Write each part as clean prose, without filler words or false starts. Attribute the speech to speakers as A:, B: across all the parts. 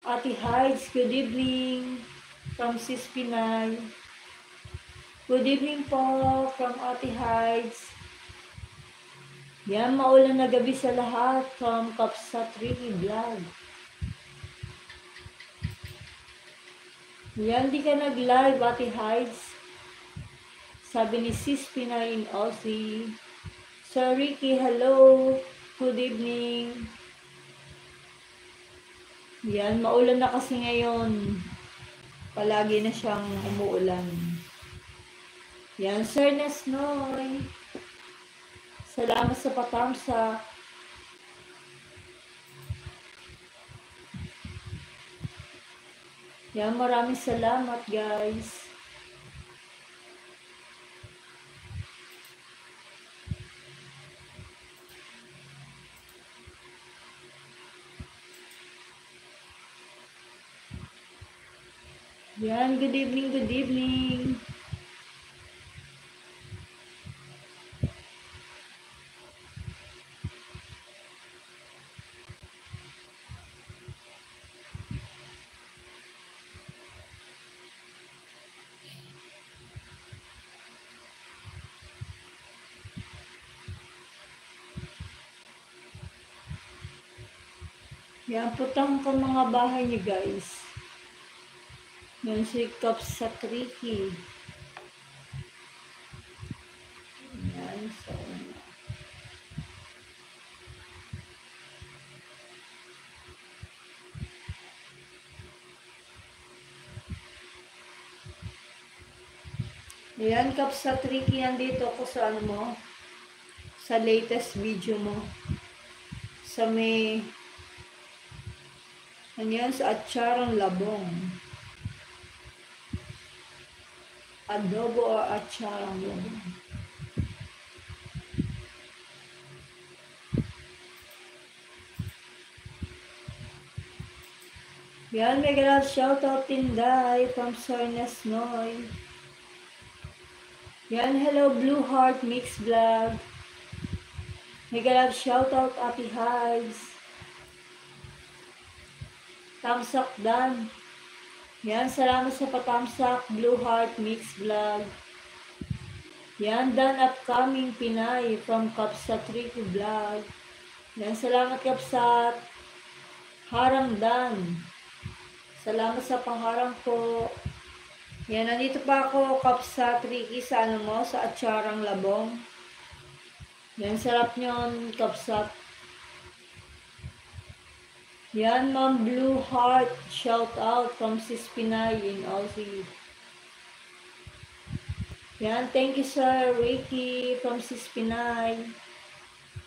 A: Ate Hides, good evening from Sis Pinay. Good evening po from Ate Hides. Yan, maulan na gabi sa lahat from Kapsat Ricky Vlog. Yan, di ka nag-live, Ate Hides. Sabi ni Sis Pinay in Aussie. Sir Ricky, hello. Good evening. Yan, maulan na kasi ngayon. Palagi na siyang umuulan. Yan, Sir Nesnoy. Salamat sa patamsa. Yan, maraming salamat guys. Yan, good evening, good evening. Yan, putang ko mga bahay niyo guys. Yan si Kapsat Ricky. Yan, so. Yan, Kapsat Ricky, nandito ako sa ano mo, sa latest video mo. Sa may, ano yan, sa Atsarang Labong. Adobo o Atsarang Labong. Yan, may galap shoutout Tinday from Sir Nesnoy. Yan, hello Blue Heart Mix Vlog. May galap shoutout Ate Hides. Tamsak Dan. Yan, salamat sa patamsak Blue Heart Mix Vlog. Yan, Dan Upcoming Pinay from Kapsat Ricky Vlog. Yan, salamat Kapsat. Harang Dan. Salamat sa pangharang po. Yan, nandito pa ako Kapsat Ricky sa ano mo, sa Atsarang Labong. Yan, sarap nyon Kapsat. Yan, Ma'am Blue Heart, shout out from Sis Pinay in Aussie. Yan, thank you Sir Ricky from Sis Pinay.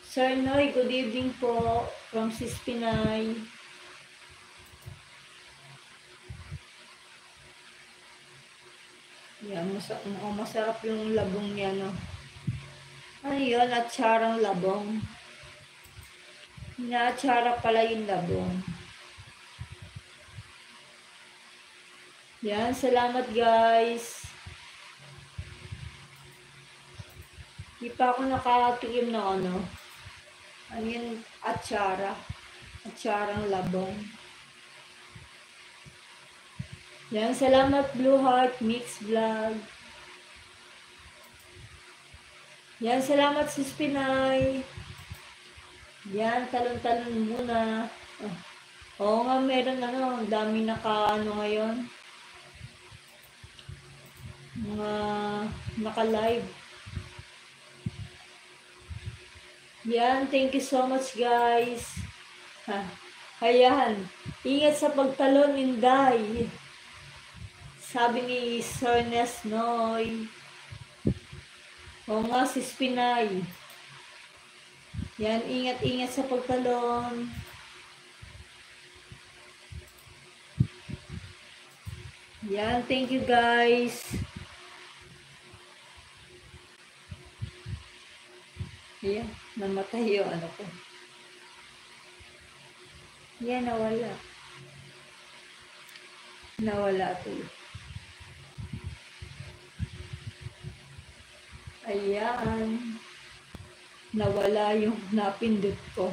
A: Sir Noy, good evening po from Sis Pinay. Yan, masarap yung labong niya, no? Ano yun, Atsarang Labong. Inaatsara pala yung labong. Yan, salamat guys. Di pa ako nakatikim na ano. Ano yung atsara. Atsarang labong. Yan, salamat Blue Heart Mix Vlog. Yan, salamat Sis Pinay. Yan, talon-talon muna. Oo nga, meron ano, dami naka-ano ngayon. Mga naka-live. Yan, thank you so much guys. Ayan, ingat sa pagtalon, Inday. Sabi ni Sir Nesnoy. Oo nga, Sis Pinay. Yan, ingat-ingat sa pagtalon. Yan, thank you guys. Yan, namatay yung ano ko. Yan, nawala. Nawala ito. Ayan. Nawala yung napindot ko.